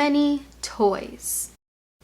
many toys.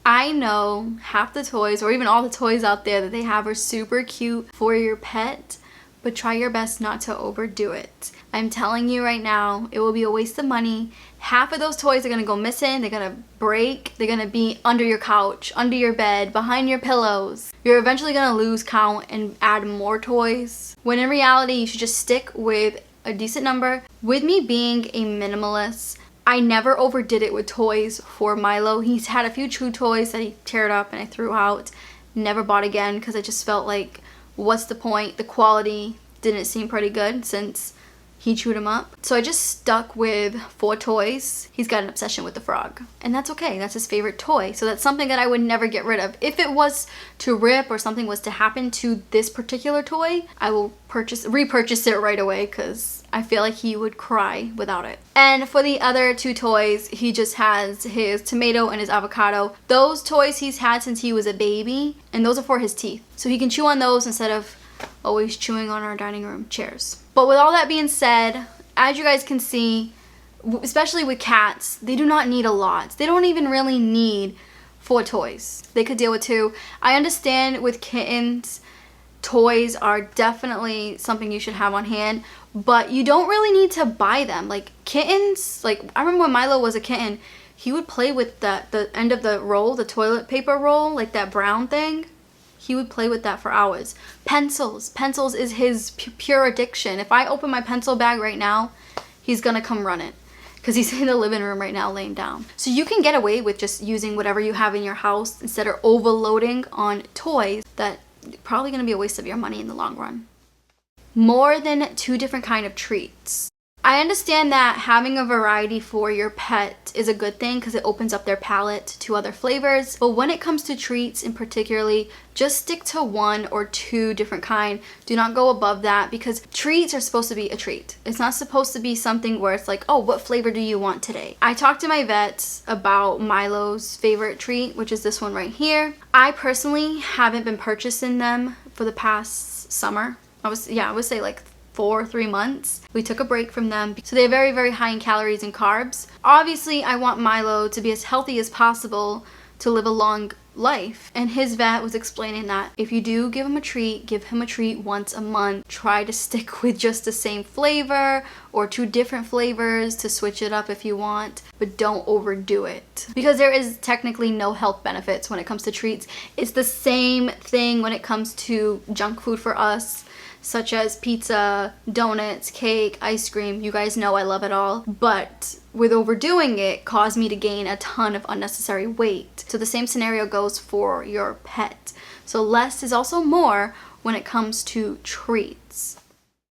I know half the toys, or even all the toys out there that they have, are super cute for your pet, but try your best not to overdo it. I'm telling you right now, it will be a waste of money. Half of those toys are gonna go missing, they're gonna break, they're gonna be under your couch, under your bed, behind your pillows. You're eventually gonna lose count and add more toys, when in reality, you should just stick with a decent number. With me being a minimalist, I never overdid it with toys for Milo. He's had a few chew toys that he teared up and I threw out. Never bought again because I just felt like, what's the point? The quality didn't seem pretty good since he chewed them up. So I just stuck with 4 toys. He's got an obsession with the frog. And that's okay, that's his favorite toy. So that's something that I would never get rid of. If it was to rip or something was to happen to this particular toy, I will repurchase it right away because I feel like he would cry without it. And for the other 2 toys, he just has his tomato and his avocado. Those toys he's had since he was a baby, and those are for his teeth. So he can chew on those instead of always chewing on our dining room chairs. But with all that being said, as you guys can see, especially with cats, they do not need a lot. They don't even really need 4 toys. They could deal with 2. I understand with kittens, toys are definitely something you should have on hand, but you don't really need to buy them. Like kittens, like I remember when Milo was a kitten, he would play with the end of the roll, the toilet paper roll, like that brown thing. He would play with that for hours. Pencils. Pencils is his pure addiction. If I open my pencil bag right now, he's gonna come run it because he's in the living room right now laying down. So you can get away with just using whatever you have in your house instead of overloading on toys that probably gonna be a waste of your money in the long run. More than 2 different kind of treats. I understand that having a variety for your pet is a good thing because it opens up their palate to other flavors, but when it comes to treats in particularly, just stick to 1 or 2 different kind. Do not go above that because treats are supposed to be a treat. It's not supposed to be something where it's like, oh, what flavor do you want today? I talked to my vet about Milo's favorite treat, which is this one right here. I personally haven't been purchasing them for the past summer. I would say like 3 months. We took a break from them. So they're very, very high in calories and carbs. Obviously, I want Milo to be as healthy as possible to live a long life. And his vet was explaining that if you do give him a treat, give him a treat once a month. Try to stick with just the same flavor or 2 different flavors to switch it up if you want, but don't overdo it. Because there is technically no health benefits when it comes to treats. It's the same thing when it comes to junk food for us, such as pizza, donuts, cake, ice cream. You guys know I love it all. But with overdoing it caused me to gain a ton of unnecessary weight. So the same scenario goes for your pet. So less is also more when it comes to treats.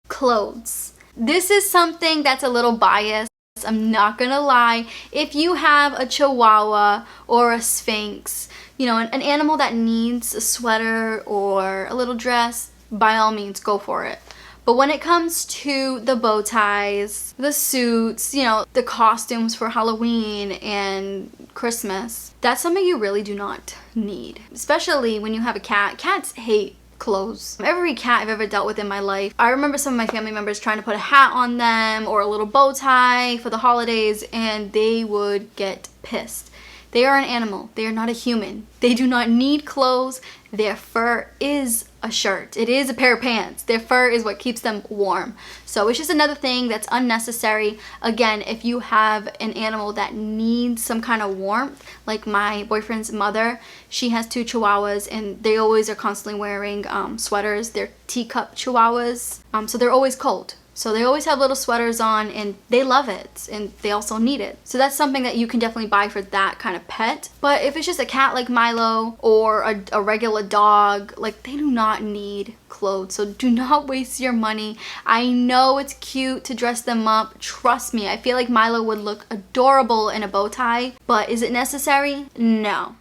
Clothes. This is something that's a little biased. I'm not gonna lie. If you have a Chihuahua or a Sphynx, you know, an animal that needs a sweater or a little dress, by all means, go for it. But when it comes to the bow ties, the suits, you know, the costumes for Halloween and Christmas, that's something you really do not need. Especially when you have a cat. Cats hate clothes. Every cat I've ever dealt with in my life, I remember some of my family members trying to put a hat on them or a little bow tie for the holidays, and they would get pissed. They are an animal. They are not a human. They do not need clothes. Their fur is a shirt. It is a pair of pants. Their fur is what keeps them warm. So it's just another thing that's unnecessary. Again, if you have an animal that needs some kind of warmth, like my boyfriend's mother, she has 2 Chihuahuas and they always are constantly wearing sweaters. They're teacup Chihuahuas. So they're always cold. So they always have little sweaters on and they love it and they also need it. So that's something that you can definitely buy for that kind of pet. But if it's just a cat like Milo or a regular dog, like they do not need clothes. So do not waste your money. I know it's cute to dress them up. Trust me, I feel like Milo would look adorable in a bow tie, but is it necessary? No.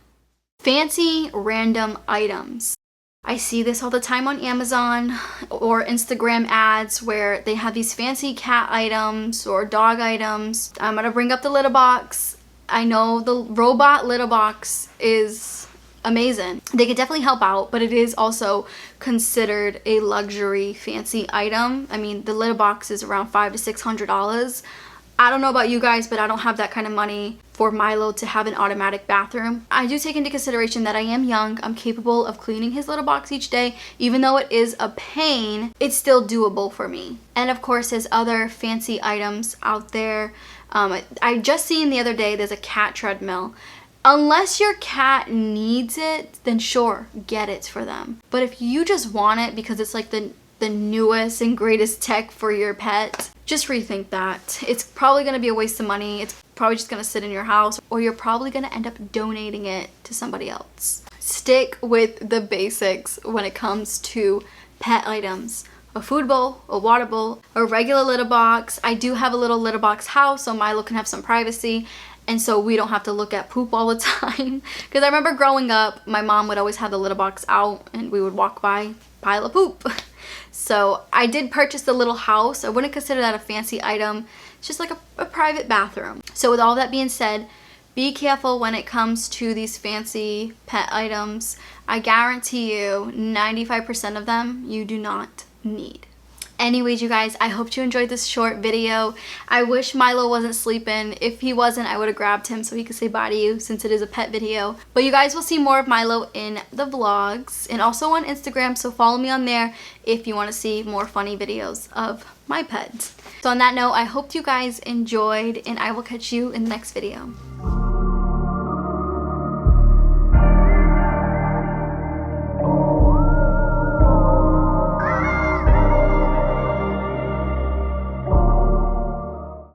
Fancy random items. I see this all the time on Amazon or Instagram ads where they have these fancy cat items or dog items. I'm gonna bring up the litter box. I know the robot litter box is amazing. They could definitely help out, but it is also considered a luxury fancy item. I mean, the litter box is around $500 to $600. I don't know about you guys, but I don't have that kind of money for Milo to have an automatic bathroom. I do take into consideration that I am young. I'm capable of cleaning his litter box each day. Even though it is a pain, it's still doable for me. And of course, there's other fancy items out there. I just seen the other day, there's a cat treadmill. Unless your cat needs it, then sure, get it for them. But if you just want it because it's like the newest and greatest tech for your pet, just rethink that. It's probably going to be a waste of money. It's probably just going to sit in your house, or you're probably going to end up donating it to somebody else. Stick with the basics when it comes to pet items. A food bowl, a water bowl, a regular litter box. I do have a little litter box house so Milo can have some privacy, and so we don't have to look at poop all the time. Because I remember growing up, my mom would always have the litter box out and we would walk by, pile of poop. So I did purchase the little house. I wouldn't consider that a fancy item. It's just like a private bathroom. So with all that being said, be careful when it comes to these fancy pet items. I guarantee you 95% of them you do not need. Anyways, you guys, I hope you enjoyed this short video. I wish Milo wasn't sleeping. If he wasn't, I would have grabbed him so he could say bye to you, since it is a pet video. But you guys will see more of Milo in the vlogs and also on Instagram, so follow me on there if you want to see more funny videos of my pets. So on that note, I hope you guys enjoyed, and I will catch you in the next video.